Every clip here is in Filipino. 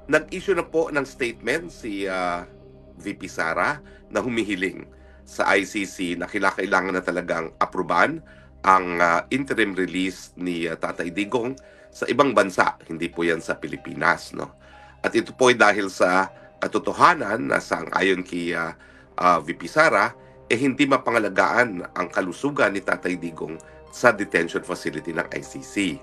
Nag-issue na po ng statement si VP Sara na humihiling sa ICC na kinakailangan na talagang apruban ang interim release ni Tatay Digong sa ibang bansa, hindi po yan sa Pilipinas. No? At ito po ay dahil sa katotohanan na sang-ayon kay VP Sara, hindi mapangalagaan ang kalusugan ni Tatay Digong sa detention facility ng ICC.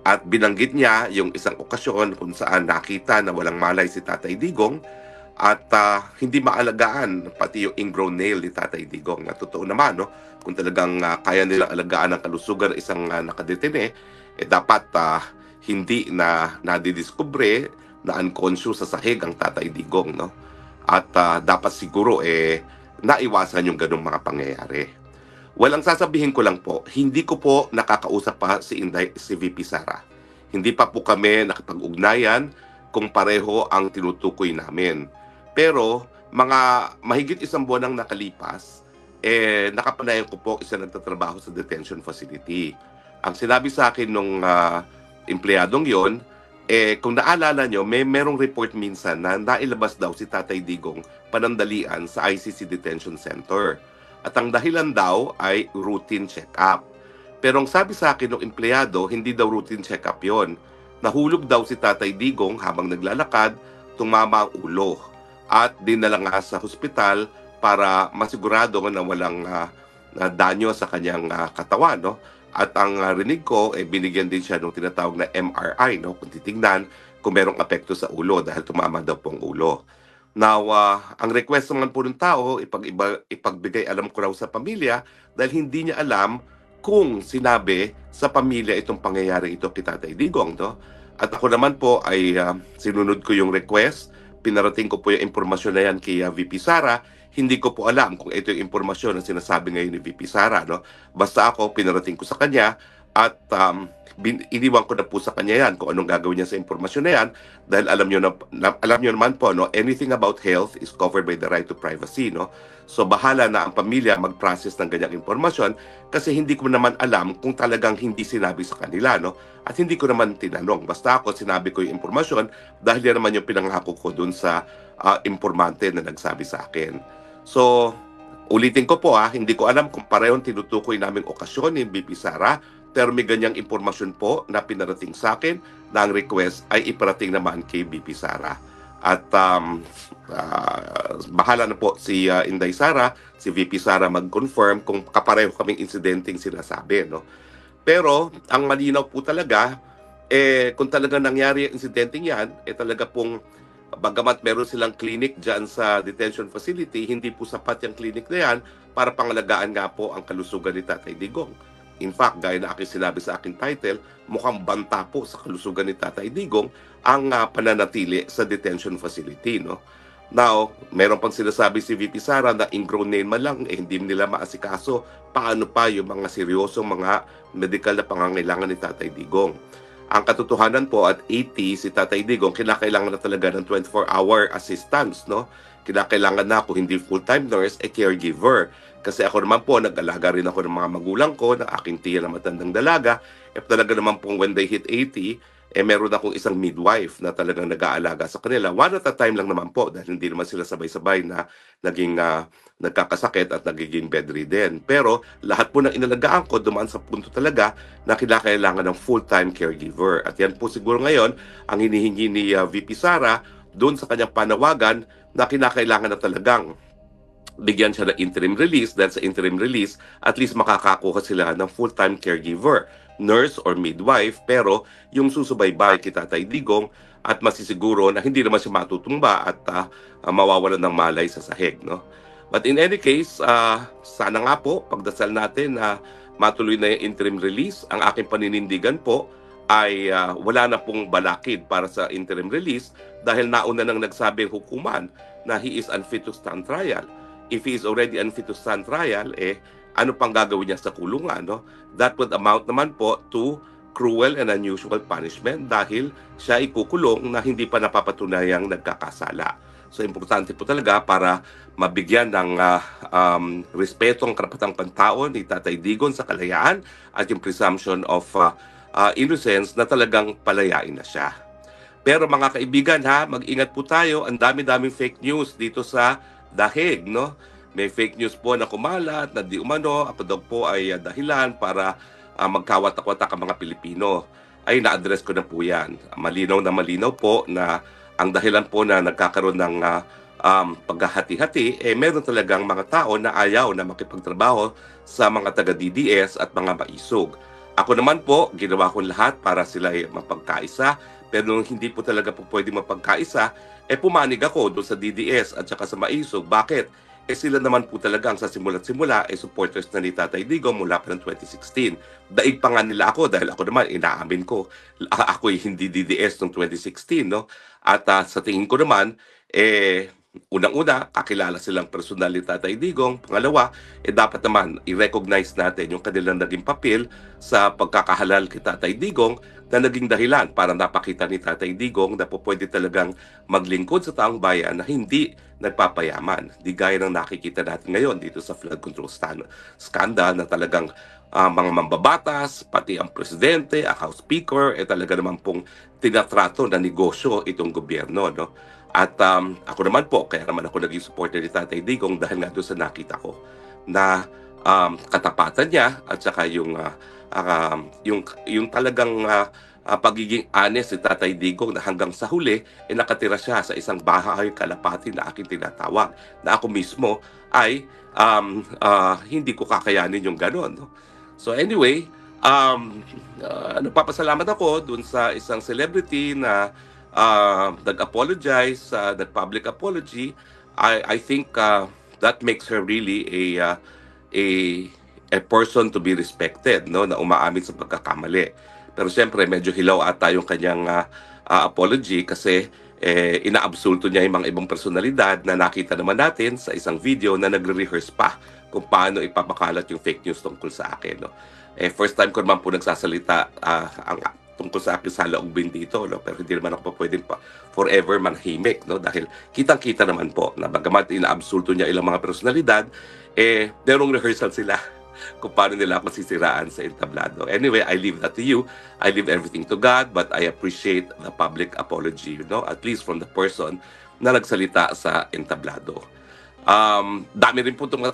At binanggit niya yung isang okasyon kung saan nakita na walang malay si Tatay Digong at hindi maalagaan pati yung ingrown nail ni Tatay Digong. Na totoo naman, no? Kung talagang kaya nilang alagaan ang kalusugan ng isang nakadetene, dapat hindi na nadidiskubre na unconscious sa sahig ang Tatay Digong. No? At dapat siguro naiwasan yung ganong mga pangyayari. Well, ang sasabihin ko lang po, hindi ko po nakakausap pa si VP Sara. Hindi pa po kami nakipag-ugnayan kung pareho ang tinutukoy namin. Pero mga mahigit isang buwan ang nakalipas, nakapanayan ko po isa nagtatrabaho sa detention facility. Ang sinabi sa akin nung empleyadong yon, kung naalala nyo, merong report minsan na nailabas daw si Tatay Digong panandalian sa ICC Detention Center. At ang dahilan daw ay routine check-up. Pero ang sabi sa akin ng empleyado, hindi daw routine check-up yon. Nahulog daw si Tatay Digong habang naglalakad, tumama ang ulo. At dinala nga sa hospital para masigurado na walang danyo sa kanyang katawan. No? At ang rinig ko, binigyan din siya ng tinatawag na MRI, no? Kung titingnan kung merong apekto sa ulo dahil tumama daw po ang ulo. Now, ang request naman po ng tao, ipagbigay alam ko raw sa pamilya dahil hindi niya alam kung sinabi sa pamilya itong pangyayari ito kay Tatay Digong. No? At ako naman po ay sinunod ko yung request, pinarating ko po yung impormasyon na yan kay VP Sara. Hindi ko po alam kung ito yung impormasyon na sinasabi ngayon ni VP Sara. No? Basta ako, pinarating ko sa kanya at iniwan ko na po sa kanya yan kung anong gagawin niya sa impormasyon na yan dahil alam niyo naman po, no, anything about health is covered by the right to privacy. No? So bahala na ang pamilya mag-process ng ganyang impormasyon kasi hindi ko naman alam kung talagang hindi sinabi sa kanila. No? At hindi ko naman tinanong. Basta ako sinabi ko yung impormasyon dahil yan naman yung pinangako ko dun sa informante na nagsabi sa akin. So, ulitin ko po hindi ko alam kung parehong tinutukoy naming okasyon ni VP Sara, pero may ganyang impormasyon po na pinarating sa akin na ang request ay iparating naman kay VP Sara. At bahala na po si Inday Sara, si VP Sara mag-confirm kung kapareho kaming insidenteng sinasabi. No? Pero ang malinaw po talaga, kung talaga nangyari ang insidenteng yan, talaga pong bagamat meron silang clinic dyan sa detention facility, hindi po sapat yung clinic na yan para pangalagaan nga po ang kalusugan ni Tatay Digong. In fact, gaya na aking sinabi sa aking title, mukhang banta po sa kalusugan ni Tatay Digong ang pananatili sa detention facility. No? Now, meron pang sinasabi si VP Sara na ingrown nail man lang, hindi nila maasikaso. Paano pa yung mga seryosong mga medical na pangangailangan ni Tatay Digong? Ang katotohanan po at 80 si Tatay Digong, kinakailangan na talaga ng 24-hour assistance. No? Kinakailangan na ako hindi full-time nurse, caregiver. Kasi ako naman po, nag-alaga rin ako ng mga magulang ko, ng aking tiya na matandang dalaga. Talaga naman po when they hit 80, meron akong isang midwife na talagang nag-aalaga sa kanila. One at a time lang naman po dahil hindi naman sila sabay-sabay na naging nagkakasakit at nagiging bedridden. Pero lahat po ng inalagaan ko dumaan sa punto talaga na kinakailangan ng full-time caregiver. At yan po siguro ngayon ang hinihingi ni VP Sara doon sa kanyang panawagan na kinakailangan na talagang bigyan siya ng interim release dahil sa interim release at least makakakuha sila ng full-time caregiver, nurse or midwife, pero yung susubaybay kay Tatay Digong at masisiguro na hindi naman siya matutumba at mawawalan ng malay sa sahig. No? But in any case, sana nga po pagdasal natin na matuloy na yung interim release. Ang aking paninindigan po ay wala na pong balakid para sa interim release dahil nauna nang nagsabing hukuman na he is unfit to stand trial. If he is already unfit to stand trial, ano pang gagawin niya sa kulungan? No? That would amount naman po to cruel and unusual punishment dahil siya ikukulong na hindi pa napapatunayang nagkakasala. So, importante po talaga para mabigyan ng respeto ang karapatang pantao ni Tatay Digong sa kalayaan at yung presumption of innocence na talagang palayain na siya. Pero mga kaibigan ha, mag-ingat po tayo. Ang dami-daming fake news dito sa Dahig, no? May fake news po na kumalat na di umano ako daw po ay dahilan para magkawatak-watak ang mga Pilipino. Ay na-address ko na po yan. Malinaw na malinaw po na ang dahilan po na nagkakaroon ng paghahati-hati, meron talagang mga tao na ayaw na makipagtrabaho sa mga taga-DDS at mga maisog. Ako naman po, ginawa ko lahat para sila ay mapagkaisa, pero nung hindi po talaga po pwede mapagkaisa, pumanig ako doon sa DDS at saka sa maisog. Bakit? Sila naman po talagang sa simula't simula supporters na ni Tatay Digong mula pa ng 2016. Daig pa nga nila ako dahil ako naman inaamin ko ako'y hindi DDS noong 2016, no? At sa tingin ko naman unang-una, kakilala silang personal ni Tatay Digong. Pangalawa, dapat naman i-recognize natin yung kanilang naging papel sa pagkakahalal kay Tatay Digong na naging dahilan para napakita ni Tatay Digong na po pwede talagang maglingkod sa taong bayan na hindi nagpapayaman. Di gaya ng nakikita natin ngayon dito sa flood control scandal na talagang mga mambabatas, pati ang presidente, ang House Speaker, talaga naman pong tinatrato na negosyo itong gobyerno, no? At ako naman po, kaya naman ako naging supporter ni Tatay Digong dahil nga doon sa nakita ko na katapatan niya at saka yung talagang pagiging honest ni Tatay Digong na hanggang sa huli nakatira siya sa isang bahay kalapati na aking tinatawag na ako mismo ay hindi ko kakayanin yung gano'n, no? So anyway, nagpapasalamat ako dun sa isang celebrity na nag-apologize, nag-public apology. I think that makes her really a person to be respected, no, na umaamin sa pagkakamali. Pero siyempre medyo hilaw ata yung kanyang apology kasi inaabsulto niya yung mga ibang personalidad na nakita naman natin sa isang video na nagre-rehearse pa kung paano ipapakalat yung fake news tungkol sa akin, no. First time ko naman po nagsasalita tungkol sa akin sa laogbin dito, no? Pero hindi naman ako pa pwedeng forever manhimik, no? Dahil kitang-kita naman po na bagamat inaabsulto niya ilang mga personalidad, merong rehearsal sila kung paano nila ako sisiraan sa entablado. Anyway, I leave that to you. I leave everything to God, but I appreciate the public apology, you know, at least from the person na nagsalita sa entablado. Dami rin po itong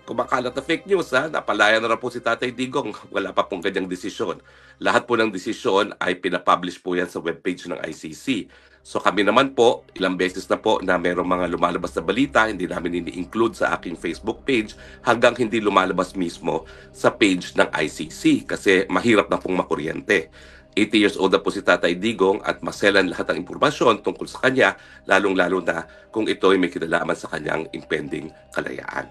kumakalat na fake news, ha? Napalaya na rin po si Tatay Digong. Wala pa pong kanyang desisyon. Lahat po ng desisyon ay pinapublish po yan sa webpage ng ICC. So kami naman po, ilang beses na po na mayroong mga lumalabas na balita, hindi namin ini-include sa aking Facebook page hanggang hindi lumalabas mismo sa page ng ICC kasi mahirap na pong makuryente. 80 years old na po si Tatay Digong at maselan lahat ng impormasyon tungkol sa kanya, lalong-lalo na kung ito ay may kinalaman sa kanyang impending kalayaan.